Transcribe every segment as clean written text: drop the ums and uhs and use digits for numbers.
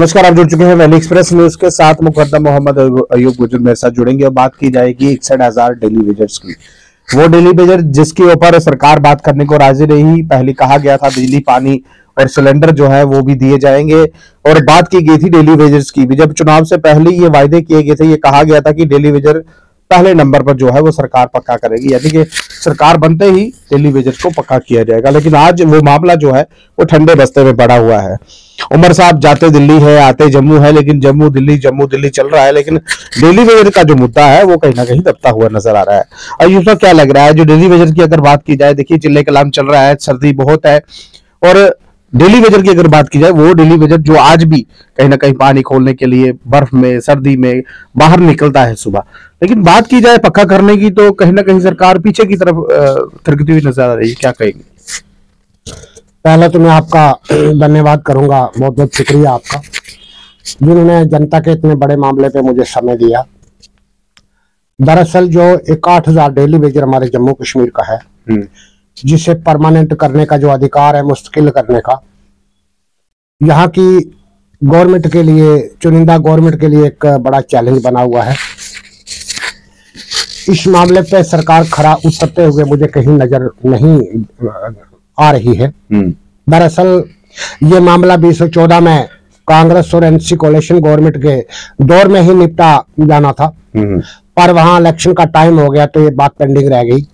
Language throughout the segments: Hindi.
नमस्कार, आप जुड़ चुके हैं वैली एक्सप्रेस न्यूज के साथ। मुकद्दम मोहम्मद अयूब गुजर मेरे साथ जुड़ेंगे और बात की जाएगी 61,000 डेली वेजर्स की। वो डेली वेजर जिसके ऊपर सरकार बात करने को राजी नहीं। पहले कहा गया था बिजली, पानी और सिलेंडर जो है वो भी दिए जाएंगे और बात की गई थी डेली वेजर्स की भी। जब चुनाव से पहले ये वायदे किए गए थे, ये कहा गया था कि डेली वेजर पहले नंबर पर जो है वो सरकार पक्का करेगी, यानी कि सरकार बनते ही डेली वेजर्स को पक्का किया जाएगा। लेकिन आज वो मामला जो है वो ठंडे बस्ते में पड़ा हुआ है। उमर साहब जाते दिल्ली है, आते जम्मू है, लेकिन जम्मू दिल्ली चल रहा है, लेकिन डेली वेजर का जो मुद्दा है वो कहीं ना कहीं दबता हुआ नजर आ रहा है। अयूब साहब, क्या लग रहा है जो डेली वेजर की अगर बात की जाए? देखिए, चिल्ले कलाम चल रहा है, सर्दी बहुत है, और डेली वेजर की अगर बात की जाए, वो डेली वेजर जो आज भी कहीं ना कहीं पानी खोलने के लिए बर्फ में, सर्दी में बाहर निकलता है सुबह, लेकिन बात की जाए पक्का करने की तो कहीं ना कहीं सरकार पीछे की तरफ थिरकती हुई नजर आ रही है। क्या कहेंगे? पहले तो मैं आपका धन्यवाद करूंगा, बहुत बहुत शुक्रिया आपका, जिन्होंने जनता के इतने बड़े मामले पे मुझे समय दिया। दरअसल जो 61,000 डेली वेजर हमारे जम्मू कश्मीर का है, जिसे परमानेंट करने का जो अधिकार है, मुस्तकिल करने का, यहाँ की गवर्नमेंट के लिए, चुनिंदा गवर्नमेंट के लिए एक बड़ा चैलेंज बना हुआ है। इस मामले पे सरकार खरा उतरते हुए मुझे कहीं नजर नहीं आ रही है। दरअसल ये मामला 2014 में कांग्रेस और एनसी कोalition गवर्नमेंट के दौर में ही निपटा जाना था, पर वहां इलेक्शन का टाइम हो गया तो ये बात पेंडिंग रह गई,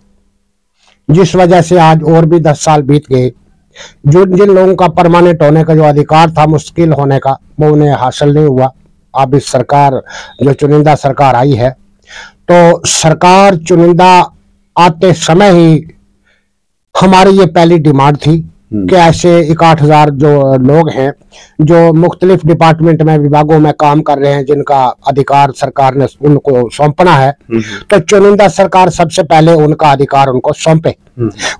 जिस वजह से आज और भी 10 साल बीत गए। जिन लोगों का परमानेंट होने का जो अधिकार था, मुश्किल होने का, वो उन्हें हासिल नहीं हुआ। अब इस सरकार, जो चुनिंदा सरकार आई है, तो सरकार चुनिंदा आते समय ही हमारी ये पहली डिमांड थी कि ऐसे 61,000 जो लोग हैं जो मुख्तलिफ डिपार्टमेंट में, विभागों में काम कर रहे हैं, जिनका अधिकार सरकार ने उनको सौंपना है, तो चुनिंदा सरकार सबसे पहले उनका अधिकार उनको सौंपे।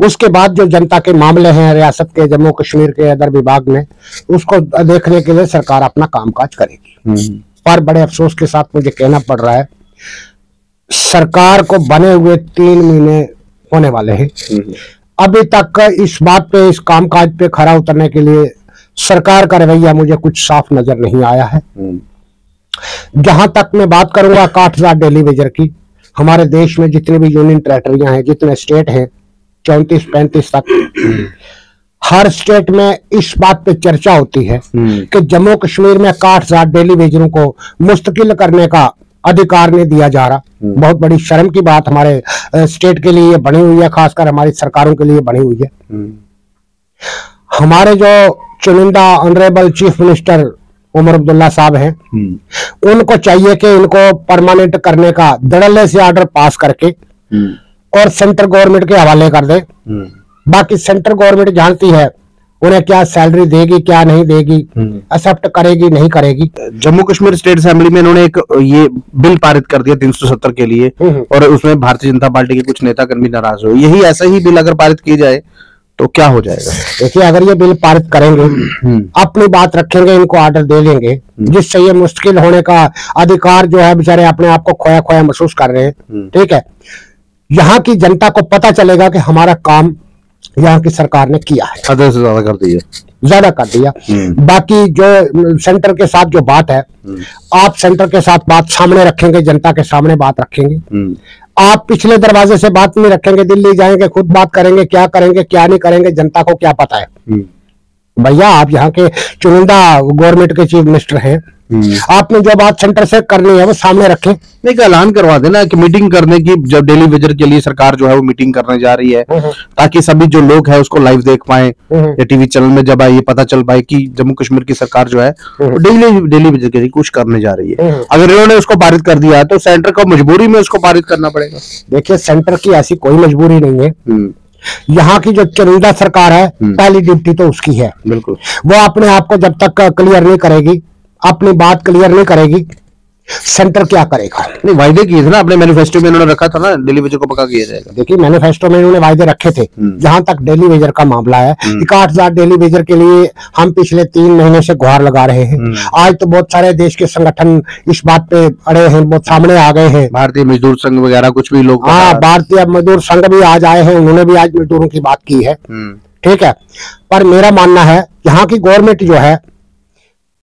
उसके बाद जो जनता के मामले हैं रियासत के, जम्मू कश्मीर के अदर विभाग में, उसको देखने के लिए सरकार अपना कामकाज करेगी। पर बड़े अफसोस के साथ मुझे कहना पड़ रहा है, सरकार को बने हुए 3 महीने होने वाले हैं, अभी तक इस बात पे, इस कामकाज पे खरा उतरने के लिए सरकार का रवैया मुझे कुछ साफ नजर नहीं आया है। जहां तक मैं बात करूंगा 61,000 डेली वेजर की, हमारे देश में जितनी भी यूनियन टेरिटरियां हैं, जितने स्टेट हैं, 34-35 तक, हर स्टेट में इस बात पे चर्चा होती है कि जम्मू कश्मीर में 61,000 डेली वेजरों को मुस्तकिल करने का अधिकार नहीं दिया जा रहा। बहुत बड़ी शर्म की बात हमारे स्टेट के लिए बनी हुई है, खासकर हमारी सरकारों के लिए बनी हुई है। हमारे जो चुनिंदा honourable chief minister Omar Abdullah sahab हैं, उनको चाहिए कि इनको परमानेंट करने का धड़ल्ले से ऑर्डर पास करके और सेंट्रल गवर्नमेंट के हवाले कर दे। बाकी सेंट्रल गवर्नमेंट जानती है उन्हें क्या सैलरी देगी, क्या नहीं देगी, एक्सेप्ट करेगी, नहीं करेगी। जम्मू कश्मीर स्टेट असेंबली में इन्होंने एक ये बिल पारित कर दिया 370 के लिए, और उसमें भारतीय जनता पार्टी के कुछ नेता कर्मी नाराज हुए। यही ऐसा ही बिल अगर पारित की जाए तो क्या हो जाएगा? देखिए, अगर ये बिल पारित करेंगे, अपनी बात रखेंगे, इनको ऑर्डर दे देंगे, जिससे ये मुश्किल होने का अधिकार जो है, बेचारे अपने आप को खोया खोया महसूस कर रहे हैं। ठीक है, यहाँ की जनता को पता चलेगा कि हमारा काम यहाँ की सरकार ने किया है, आधे से ज्यादा कर दिया। बाकी जो सेंटर के साथ जो बात है, आप सेंटर के साथ बात सामने रखेंगे, जनता के सामने बात रखेंगे, आप पिछले दरवाजे से बात नहीं रखेंगे, दिल्ली जाएंगे, खुद बात करेंगे, क्या करेंगे क्या नहीं करेंगे, जनता को क्या पता है। भैया, आप यहाँ के चुनिंदा गवर्नमेंट के चीफ मिनिस्टर हैं, आपने जो बात सेंटर से करनी है वो सामने रखें। नहीं, ऐलान करवा देना कि मीटिंग करने की, जब डेली वेजर के लिए सरकार जो है वो मीटिंग करने जा रही है, ताकि सभी जो लोग हैं उसको लाइव देख पाए, या टीवी चैनल में जब ये पता चल पाए कि जम्मू कश्मीर की सरकार जो है डेली वेजर के लिए कुछ करने जा रही है। अगर इन्होंने उसको पारित कर दिया तो सेंटर को मजबूरी में उसको पारित करना पड़ेगा। देखिए, सेंटर की ऐसी कोई मजबूरी नहीं है। यहाँ की जो चुनिंदा सरकार है, पहली ड्यूटी तो उसकी है। बिल्कुल, वो अपने आप को जब तक क्लियर नहीं करेगी, अपनी बात क्लियर नहीं करेगी, सेंटर क्या करेगा? नहीं, वायदे किए थे ना अपने मैनिफेस्टो में, इन्होंने रखा था ना डेली वेजर को पक्का किया जाएगा। देखिए, मैनिफेस्टो में इन्होंने वायदे रखे थे। जहां तक डेली वेजर का मामला है, 61,000 डेली वेजर के लिए हम पिछले 3 महीने से गुहार लगा रहे हैं। आज तो बहुत सारे देश के संगठन इस बात पे अड़े हैं, बहुत सामने आ गए हैं। भारतीय मजदूर संघ वगैरह कुछ भी लोग, हाँ, भारतीय मजदूर संघ भी आज आए हैं, उन्होंने भी आज मजदूरों की बात की है। ठीक है, पर मेरा मानना है यहाँ की गवर्नमेंट जो है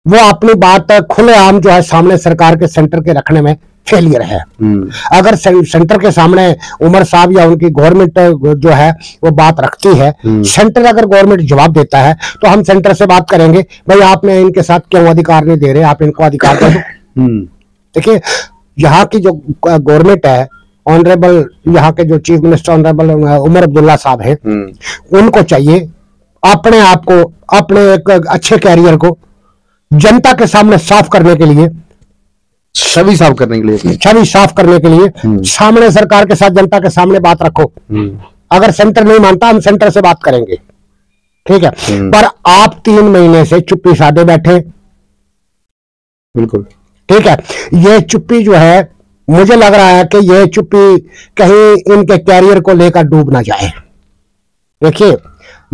वो अपनी बात खुलेआम जो है सामने सरकार के सेंटर के रखने में फेलियर है। अगर सेंटर के सामने उमर साहब या उनकी गवर्नमेंट जो है वो बात रखती है, सेंटर अगर गवर्नमेंट जवाब देता है तो हम सेंटर से बात करेंगे, भाई आपने इनके साथ क्यों अधिकार नहीं दे रहे, आप इनको अधिकार दे दो। देखिए यहाँ की जो गवर्नमेंट है, ऑनरेबल यहाँ के जो chief minister honourable Omar Abdullah sahab हैं, उनको चाहिए अपने आप को, अपने एक अच्छे कैरियर को जनता के सामने साफ करने के लिए, छवि साफ करने के लिए, छवि साफ करने के लिए सामने सरकार के साथ जनता के सामने बात रखो। अगर सेंटर नहीं मानता हम सेंटर से बात करेंगे, ठीक है। पर आप 3 महीने से चुप्पी साधे बैठे, बिल्कुल ठीक है। ये चुप्पी जो है, मुझे लग रहा है कि ये चुप्पी कहीं इनके कैरियर को लेकर डूब ना जाए। देखिए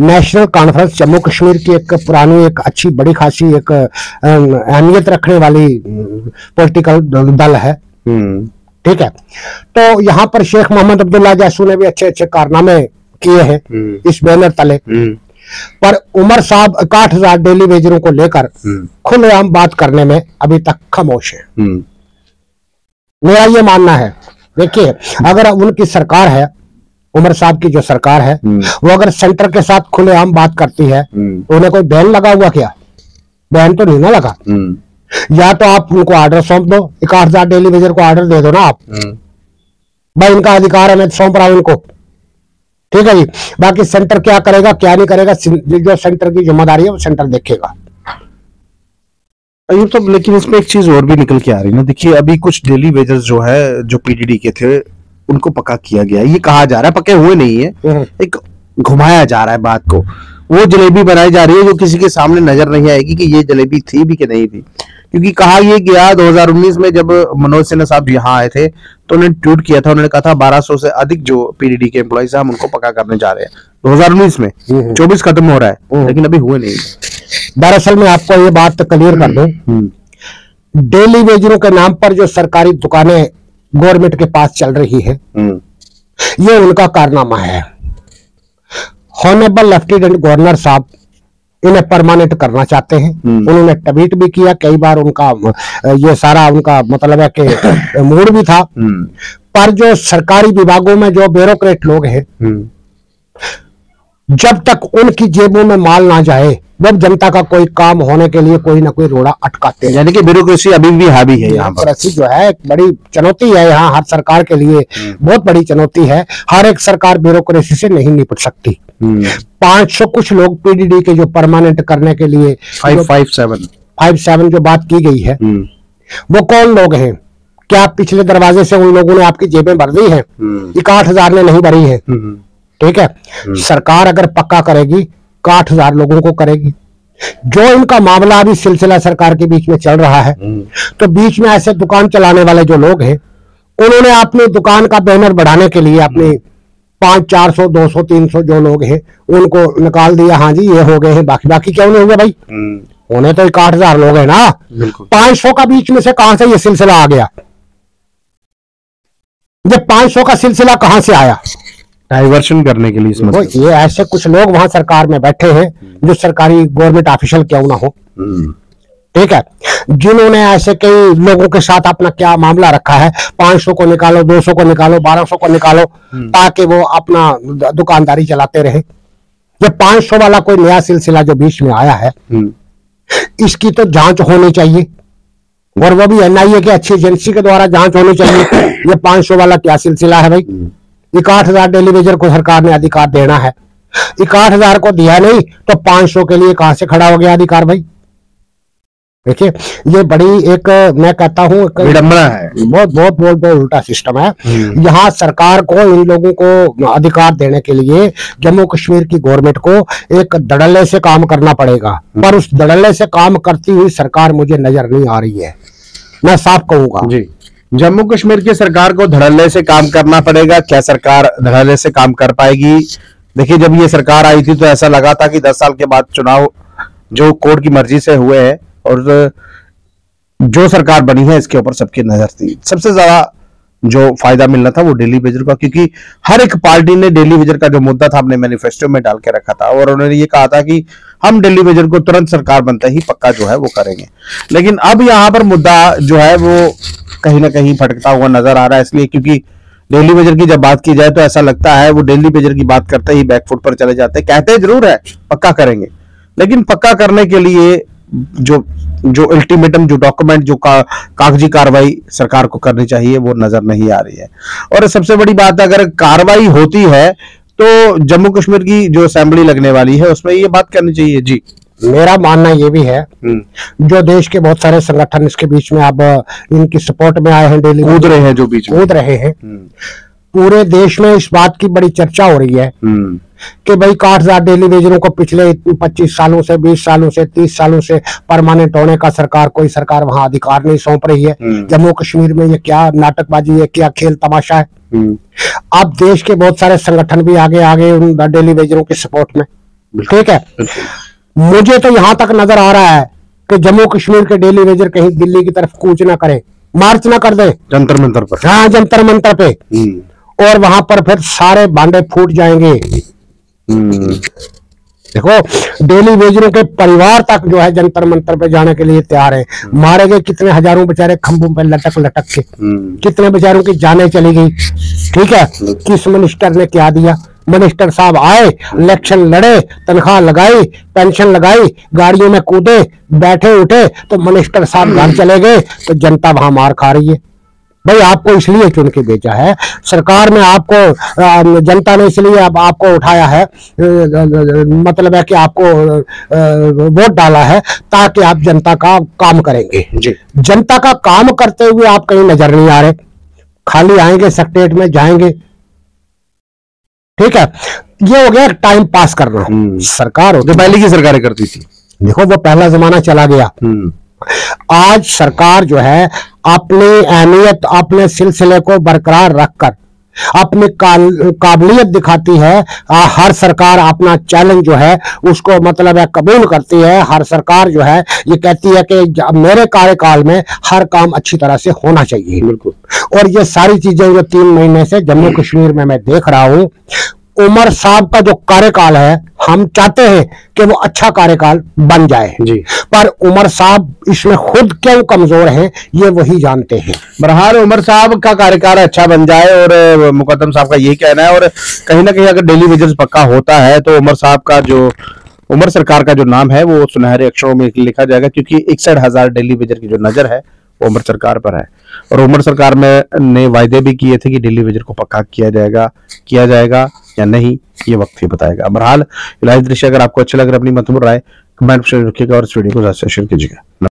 नेशनल कॉन्फ्रेंस जम्मू कश्मीर की एक पुरानी, एक अच्छी बड़ी खासी एक अहमियत रखने वाली पॉलिटिकल दल है, ठीक है। तो यहाँ पर शेख मोहम्मद अब्दुल्ला जैसू ने भी अच्छे अच्छे कारनामे किए हैं इस बैनर तले, पर उमर साहब 61,000 डेली वेजरों को लेकर खुलेआम बात करने में अभी तक खामोश है। मेरा ये मानना है, देखिए अगर उनकी सरकार है, उमर साहब की जो सरकार है, वो अगर सेंटर के साथ खुलेआम बात करती है तो उन्हें कोई बैन लगा हुआ क्या? बैन तो नहीं ना लगा। या तो आप उनको ऑर्डर सौंप दो, 61,000 डेली वेजर को ऑर्डर दे दो ना आप, भाई इनका अधिकार है, मैं सौंप रहा हूं इनको, ठीक है जी। बाकी सेंटर क्या करेगा क्या नहीं करेगा, जो सेंटर की जिम्मेदारी है वो सेंटर देखेगा। ये तो, लेकिन इसमें एक चीज और भी निकल के आ रही है ना। देखिए अभी कुछ डेली वेजर्स जो है, जो पीडीडी के थे, उनको पक्का किया गया, ये कहा जा रहा है, पक्के हुए नहीं है, एक घुमाया जा रहा है बात को। वो जलेबी बनाई जा रही है जो किसी के सामने नजर नहीं आएगी कि ये जलेबी थी भी कि नहीं थी। क्योंकि कहा ये गया 2019 में जब मनोज सिन्हा साहब यहाँ आए थे तो उन्होंने ट्वीट किया था, उन्होंने कहा था 1200 से अधिक जो पीडीडी के एम्प्लॉइज हैं हम उनको पक्का करने जा रहे हैं 2019 में। 24 खत्म हो रहा है लेकिन अभी हुए नहीं। दरअसल मैं आपको ये बात क्लियर कर दूं, डेली वेजरों के नाम पर जो सरकारी दुकानें गवर्नमेंट के पास चल रही है, ये उनका कारनामा है। हॉनेबल लेफ्टिनेंट गवर्नर साहब इन्हें परमानेंट करना चाहते हैं। उन्होंने ट्वीट भी किया कई बार, उनका ये सारा उनका मतलब है कि मूड भी था। पर जो सरकारी विभागों में जो ब्यूरोक्रेट लोग हैं, जब तक उनकी जेबों में माल ना जाए जब जनता का कोई काम होने के लिए कोई ना कोई रोड़ा अटकाते हैं। यानी कि ब्यूरोक्रेसी अभी भी हावी है यहाँ पर। ब्यूरोक्रेसी जो है एक बड़ी चुनौती है यहाँ, हर सरकार के लिए बहुत बड़ी चुनौती है। हर एक सरकार ब्यूरोक्रेसी से नहीं निपट सकती। 500 कुछ लोग पीडीडी के जो परमानेंट करने के लिए 557 जो बात की गई है, वो कौन लोग हैं? क्या पिछले दरवाजे से उन लोगों ने आपकी जेबें भर दी है? 61,000 ने नहीं भरी है, ठीक है। सरकार अगर पक्का करेगी 61,000 लोगों को करेगी। जो इनका मामला अभी सिलसिला सरकार के बीच में चल रहा है, तो बीच में ऐसे दुकान चलाने वाले जो लोग हैं, उन्होंने अपनी दुकान का बैनर बढ़ाने के लिए अपने 500, 400, 200, 300 जो लोग हैं उनको निकाल दिया। हाँ जी ये हो गए हैं, बाकी क्यों नहीं हुए भाई? उन्हें तो 61,000 लोग हैं ना। 500 का बीच में से कहां से ये सिलसिला आ गया? ये 500 का सिलसिला कहां से आया? डाइवर्शन करने के लिए इसमें ये ऐसे कुछ लोग वहां सरकार में बैठे हैं जो सरकारी गवर्नमेंट ऑफिशियल क्यों ना हो, ठीक है, जिन्होंने ऐसे कई लोगों के साथ अपना क्या मामला रखा है। 500 को निकालो, 200 को निकालो, 1200 को निकालो, ताकि वो अपना दुकानदारी चलाते रहे। ये 500 वाला कोई नया सिलसिला जो बीच में आया है, इसकी तो जांच होनी चाहिए, और वो भी एनआईए के अच्छी एजेंसी के द्वारा जांच होनी चाहिए। ये 500 वाला क्या सिलसिला है भाई? 61,000 डेली वेजर को सरकार ने अधिकार देना है, 61,000 को दिया नहीं तो 500 के लिए कहां से खड़ा हो गया अधिकार भाई? देखिए ये बड़ी एक, मैं कहता हूं विडंबना है, बहुत उल्टा सिस्टम है। यहाँ सरकार को इन लोगों को अधिकार देने के लिए जम्मू कश्मीर की गवर्नमेंट को एक धड़ल्ले से काम करना पड़ेगा, पर उस धड़ल्ले से काम करती हुई सरकार मुझे नजर नहीं आ रही है, मैं साफ कहूंगा जी। जम्मू कश्मीर की सरकार को धड़ल्ले से काम करना पड़ेगा। क्या सरकार धड़ल्ले से काम कर पाएगी? देखिए जब ये सरकार आई थी तो ऐसा लगा था कि 10 साल के बाद चुनाव जो कोर्ट की मर्जी से हुए हैं, और जो सरकार बनी है इसके ऊपर सबकी नजर थी। सबसे ज्यादा जो फायदा मिलना था वो डेली वेजर का, क्योंकि हर एक पार्टी ने डेली वेजर का जो मुद्दा था अपने मैनिफेस्टो में डाल के रखा था और उन्होंने ये कहा था कि हम डेली वेजर को तुरंत सरकार बनते ही पक्का जो है वो करेंगे। लेकिन अब यहाँ पर मुद्दा जो है वो कहीं ना कहीं भटकता हुआ नजर आ रहा है, इसलिए क्योंकि डेली वेजर की जब बात की जाए तो ऐसा लगता है वो डेली वेजर की बात करते ही बैकफुट पर चले जाते हैं। कहते जरूर है पक्का करेंगे, लेकिन पक्का करने के लिए जो अल्टीमेटम, जो डॉक्यूमेंट, जो कागजी कार्रवाई सरकार को करनी चाहिए वो नजर नहीं आ रही है। और सबसे बड़ी बात, अगर कार्रवाई होती है तो जम्मू कश्मीर की जो असेंबली लगने वाली है उसमें ये बात करनी चाहिए। जी, मेरा मानना ये भी है, जो देश के बहुत सारे संगठन इसके बीच में अब इनकी सपोर्ट में आए हैं, डेली कूद रहे हैं, जो बीच में कूद रहे हैं, पूरे देश में इस बात की बड़ी चर्चा हो रही है कि भाई 6000 डेली वेजरों को पिछले 25 सालों से, 20 सालों से, 30 सालों से परमानेंट होने का कोई सरकार वहां अधिकार नहीं सौंप रही है। जम्मू कश्मीर में ये क्या नाटकबाजी है, क्या खेल तमाशा है। अब देश के बहुत सारे संगठन भी आगे उन डेली वेजरों की सपोर्ट में, ठीक है। मुझे तो यहां तक नजर आ रहा है कि जम्मू कश्मीर के डेली वेजर कहीं दिल्ली की तरफ कूच ना करे, मार्च ना कर दे जंतर मंतर पर। हाँ, जंतर मंतर पे, और वहां पर फिर सारे भांडे फूट जाएंगे। देखो, डेली वेजरों के परिवार तक जो है जंतर मंतर पे जाने के लिए तैयार है। मारे गए कितने हजारों बेचारे खंभों पे लटक लटक के, कितने बेचारों की जानें चली गई, ठीक है। किस मिनिस्टर ने क्या दिया? मिनिस्टर साहब आए, इलेक्शन लड़े, तनख्वाह लगाई, पेंशन लगाई, गाड़ियों में कूदे, बैठे उठे तो मिनिस्टर साहब घर चले गए, तो जनता वहां मार खा रही है। भाई आपको इसलिए चुन के भेजा है सरकार में, आपको जनता ने इसलिए अब आपको उठाया है, मतलब है कि आपको वोट डाला है ताकि आप जनता का काम करेंगे। जी, जनता का काम करते हुए आप कहीं नजर नहीं आ रहे, खाली आएंगे सेक्रेटरीट में जाएंगे, ठीक है। ये हो गया टाइम पास करना। सरकार जो पहले की सरकारें करती थी, देखो वो पहला जमाना चला गया। आज सरकार जो है अपनी अहमियत, अपने सिलसिले को बरकरार रखकर अपनी काबिलियत दिखाती है। हर सरकार अपना चैलेंज जो है उसको मतलब है कबूल करती है। हर सरकार जो है ये कहती है कि मेरे कार्यकाल में हर काम अच्छी तरह से होना चाहिए। बिल्कुल। और ये सारी चीजें जो 3 महीने से जम्मू कश्मीर में मैं देख रहा हूं, उमर साहब का जो कार्यकाल है, हम चाहते हैं कि वो अच्छा कार्यकाल बन जाए जी, पर उमर साहब इसमें खुद क्यों कमजोर हैं ये वही जानते हैं। बहरहाल उमर साहब का कार्यकाल अच्छा बन जाए और मुकद्दम साहब का यही कहना है। और कहीं ना कहीं अगर डेली वेजर्स पक्का होता है तो उमर साहब का जो, उमर सरकार का जो नाम है वो सुनहरे अक्षरों में लिखा जाएगा, क्योंकि 61,000 डेली वेजर की जो नजर है वो उमर सरकार पर है। और उमर सरकार में ने वायदे भी किए थे कि डेली वेजर को पक्का किया जाएगा या नहीं, ये वक्त ही बताएगा। बहरहाल इलाही दृश्य अगर आपको अच्छे लग रहे, अपनी महत्वपूर्ण राय कमेंट में रखिएगा और इस वीडियो को ज्यादा शेयर कीजिएगा।